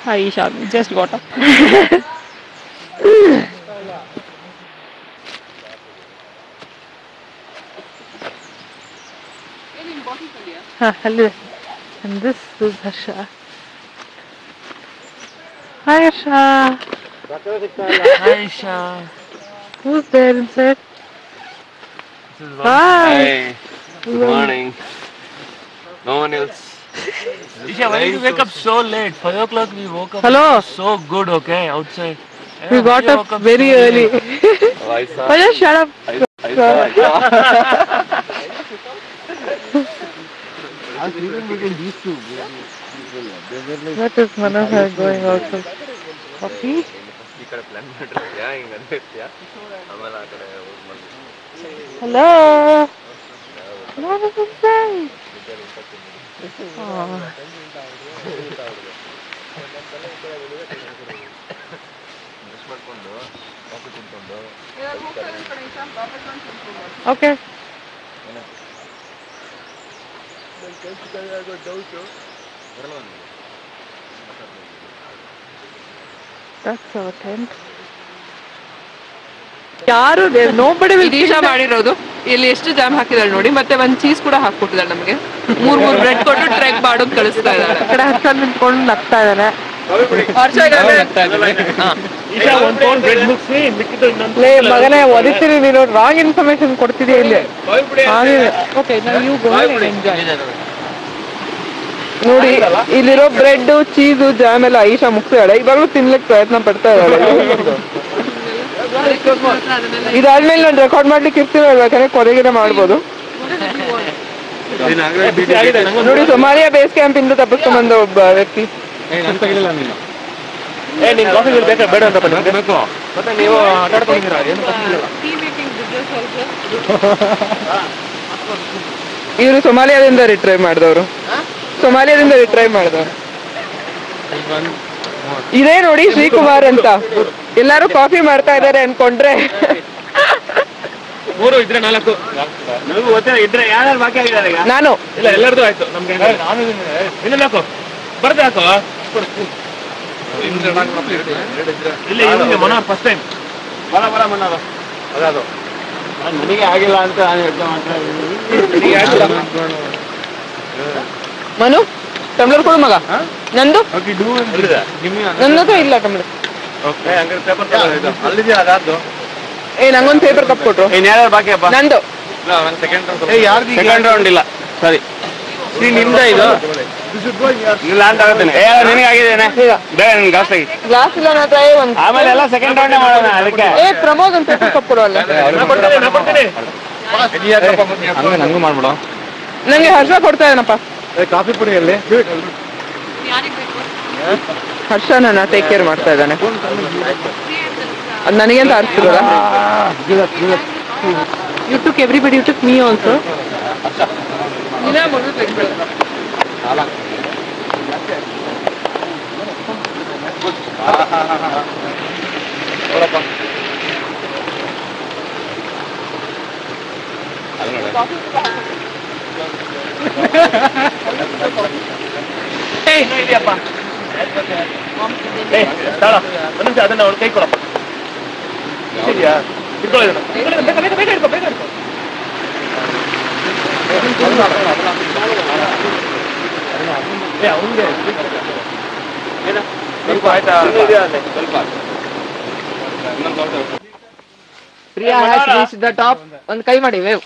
Aisha just got up. Hello. And this is Harsha. Hi Harsha. Hi Isha. Who's there inside? Hi. Good morning. No one else. Isha, why did you wake up so late? 5 o'clock we woke up. Hello. So good, okay, outside. We got you up woke very so early. late? Oh, I saw. Oh, just shut up. I saw. What is Manohar going out for? Coffee? Hello. What is inside? Oh. Okay. That's our tent. ಯಾರು nobody will ಇದೀಶಾ ಮಾಡಿರೋದು ಇಲ್ಲಿ ಎಷ್ಟು jam ಹಾಕಿದಾಳೆ ನೋಡಿ ಮತ್ತೆ ಒಂದು cheese ಕೂಡ ಹಾಕ್ಕೊಟ್ಟಿದ್ದಾಳೆ ನಮಗೆ ಮೂರ್ ಬ್ರೆಡ್ ಕೊಟ್ಟು ಟ್ರೆಕ್ ಮಾಡೋದು ಕಳಿಸ್ತಾ ಇದ್ದಾಳೆ ಆ ಕಡೆ ಹರ್ಷ ನಿಂತ್ಕೊಂಡು ನಗ್ತಾ ಇದ್ದಾನೆ ಲೇ ಮಗನೇ ಒದಿತೀನಿ ನೀನು ರಾಂಗ್ ಇನ್ಫಾರ್ಮೇಶನ್ ಕೊಡ್ತಿದ್ದೀಯ ಇಲ್ಲಿ ಓಕೆ ನಾವು ಯು ಗೋ ಎಂಜಾಯ್ ನೋಡಿ ಇಲ್ಲಿರೋ ಬ್ರೆಡ್ ಚೀಸು ಜಾಮ್ ಎಲ್ಲ ಐಶಾ ಮುಗಿಸ್ತಾಳೆ ಇವಾಗಲೂ ತಿನ್ಲಿಕ್ಕೆ ಪ್ರಯತ್ನ ಪಡ್ತಾ ಇದ್ದಾಳೆ ಇದಾದ್ಮೇಲೆ ನಾನು ರೆಕಾರ್ಡ್ ಮಾಡ್ಲಿಕ್ಕೆ ಇರ್ತೀವಲ್ಲ ಯಾಕಂದ್ರೆ ಕೊನೆಗಿನ ಮಾಡ್ಬೋದು ನೋಡಿ ಸೊಮಾಲಿಯಾ ಬೇಸ್ ಕ್ಯಾಂಪ್ ಇಂದ ತಪ್ಪಿಸ್ಕೊಂಡ್ ಬಂದ ಒಬ್ಬ ವ್ಯಕ್ತಿ ಬೇಡ ಅಂತ ಮತ್ತೆ ನೀವು ಆಟಾಡ್ಕೊಂಡಿದ್ದೀರಾ ಇವರು ಸೊಮಾಲಿಯಾದಿಂದ ರಿಟ್ರೈವ್ ಮಾಡಿದವರು ಇದೇ ನೋಡಿ ಶ್ರೀಕುಮಾರ್ ಅಂತ ಎಲ್ಲಾರು ಕಾಫಿ ಮಾಡ್ತಾ ಇದಾರೆ ಅನ್ಕೊಂಡ್ರೆ ಮೂರು ಇದ್ರೆ 4 ಇದ್ರೆ ಯಾರು ಬಾಕಿ ಆಗಿದ್ದಾರೆ ಈಗ ನಾನು ಇಲ್ಲ ಎಲ್ಲರದು ಆಯ್ತು ನಮ್ಗೆ ಇನ್ನೊಂದು ಹಾಕು ಬರ್ದು ಹಾಕು ಇಲ್ಲ ಇವ್ನಿಗೆ ಮನ ಫಸ್ಟ್ ಟೈಮ್ ಬರ ಮನ ಅದು ನನಗೆ ಆಗಿಲ್ಲ ಅಂತ ನಾನು ಯೋಚನೆ ಮಾಡ್ತಾ ಮನು ಟಮ್ಲರ್ ಕೊಡು ಮಗ ನಂದು ನನ್ನದು ಇಲ್ಲ ಟಮ್ಲರ್ ನಂಗೊಂದು ಪೇಪರ್ ಕಪ್ ಕೊಟ್ರು ಯಾರು ಬಾಕಿ ಅಪ್ಪ ನಂದು ಸೆಕೆಂಡ್ ರೌಂಡ್ ಇಲ್ಲ ಸರಿ ನಿಮ್ದ ಇದು ಲ್ಯಾಂಡ್ ಆಗುತ್ತೇನೆ ನಿನಗಾಗಿದ್ದೇನೆ ಗಾಸ್ತಾಗಿ ಗ್ಲಾಸ್ ಇಲ್ಲ ನನ್ನ ಒಂದು ಆಮೇಲೆ ಎಲ್ಲ ಸೆಕೆಂಡ್ ರೌಂಡ್ ಮಾಡೋಣ ಅದಕ್ಕೆ ಪ್ರಮೋದ್ ಒಂದು ಪೇಪರ್ ಕಪ್ ಕೊಡುವಲ್ಲ ನಂಗೂ ಮಾಡ್ಬಿಡು ನಂಗೆ ಹರ್ಷ ಕೊಡ್ತಾ ಇದ್ದಾನಪ್ಪ ಕಾಫಿ ಪುಡಿಯಲ್ಲಿ ಹರ್ಷ ನನ್ನ ಟೇಕ್ ಕೇರ್ ಮಾಡ್ತಾ ಇದ್ದಾನೆ ಅದು ನನಗೆ ಅಂತ ಅರ್ತಿರೋದ you took everybody you took me also ಇದೆಯಪ್ಪ ಅದನ್ನ ಅವ್ರ ಕೈ ಕೊಡಪ್ಪ ಇದೆಯಾ Priya has reached the top ಒಂದು ಕೈ ಮಾಡಿ ವೇವ್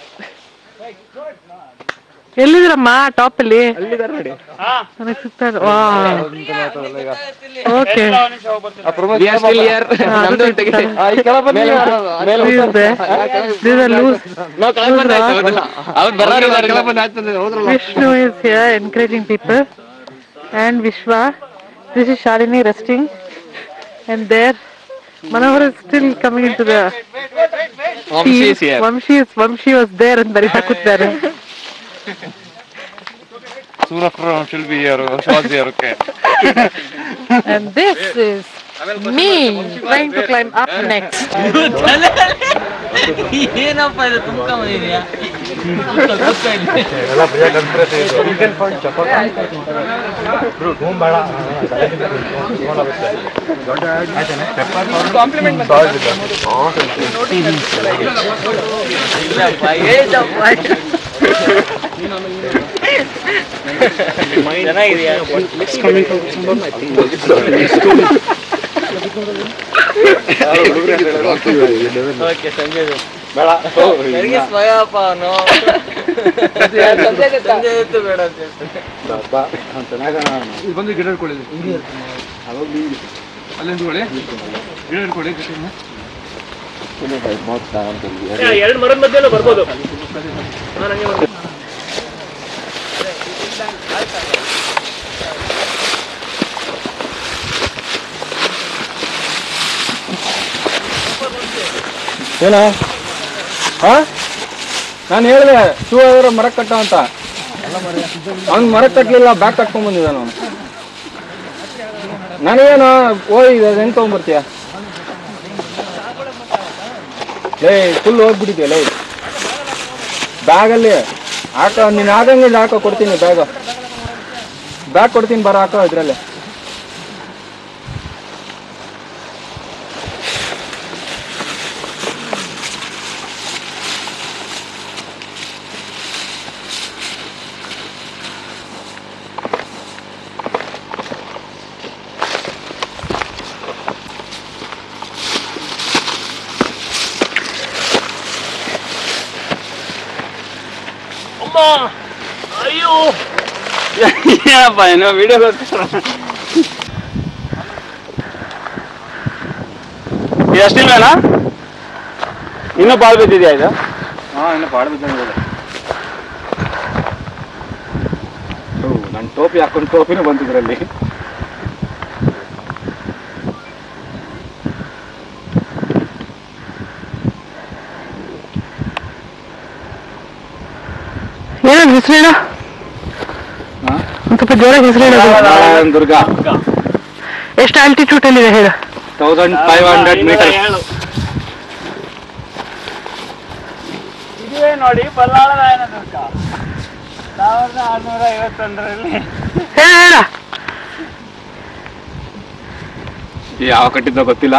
ಎಲ್ಲಿದ್ದೀರಮ್ಮ ಟಾಪ್ ಅಲ್ಲಿ ನನಗೆ ಸಿಗ್ತಾ ಇದೆ okay Vishnu is here encouraging people and Vishwa, this is Shalini resting and there Manohar is still coming into the Vamshi was there and bari hakuttare Surafra should be here, Shaz here, okay. And this is me trying to climb up next. ಏನಪ್ಪ ಇದು ತುಂಬ compliment ಬಂದು ಗಿಡ ಇಟ್ಕೊಳ್ಳಿ ಅಲ್ಲಿಂದ ಗಿಡ ಇಟ್ಕೊಳ್ಳಿ ಎರಡು ಮರದ ಮಧ್ಯೆ ಬರ್ಬೋದು. ಏನ ಹಾ ನಾನು ಹೇಳಿದೆ ಶೂ ಆದ್ರೆ ಮರ ಕಟ್ಟ ಅಂತ ಅವ್ನು ಮರ ಕಟ್ಟಲಿಲ್ಲ ಬ್ಯಾಗ್ ಕಟ್ಕೊಂಡ್ ಬಂದಿದ್ದಾನ ಅವನು. ನನಗೇನು ಇದೆ ಹೆಂಗ್ ತಗೊಂಡ್ಬರ್ತೀಯ ಲೇ ಫುಲ್ ಹೋಗ್ಬಿಟ್ಟಿದ್ಯಾ ಲೇ ಬ್ಯಾಗಲ್ಲಿ ಹಾಕೋ ನೀನು ಆಗಂಗಿಲ್ಲ ಹಾಕೋ ಕೊಡ್ತೀನಿ ಬ್ಯಾಗ್ ಕೊಡ್ತೀನಿ ಬರ ಹಾಕೋ ಇದ್ರಲ್ಲಿ. ಅಯ್ಯೋ ಏನಪ್ಪ ಏನೋ ವಿಡಿಯೋ ಎಷ್ಟಿಲ್ವೇನಾ ಇನ್ನೂ ಬಾಳ್ ಬಿದ್ದಿದ್ಯಾ ಇದು? ಹಾ ಇನ್ನೂ ಬಾಳ್ ಬಿದ್ದಂಗೆ ನನ್ನ ಟೋಪಿ ಹಾಕೊಂಡು ಟೋಪಿನೂ ಬಂತಿದ್ರಲ್ಲಿ. ಏನದು ಹೆಸರೇನು? ಸ್ವಲ್ಪ ಜೋರ ಹೆಸರೇನು? ದುರ್ಗ. ಎಷ್ಟು ಆಲ್ಟಿಟ್ಯೂಡ್ ಅಲ್ಲಿ ಇದೆ ಹೇಳು? 1500 ಮೀಟರ್. ಇದುವೇ ನೋಡಿ ಬಲ್ಲಾಳರಾಯನ ದುರ್ಗ 1651ರಲ್ಲಿ. ಹೇಳ ಯಾವ ಕಟ್ಟಿದ್ದೋ ಗೊತ್ತಿಲ್ಲ.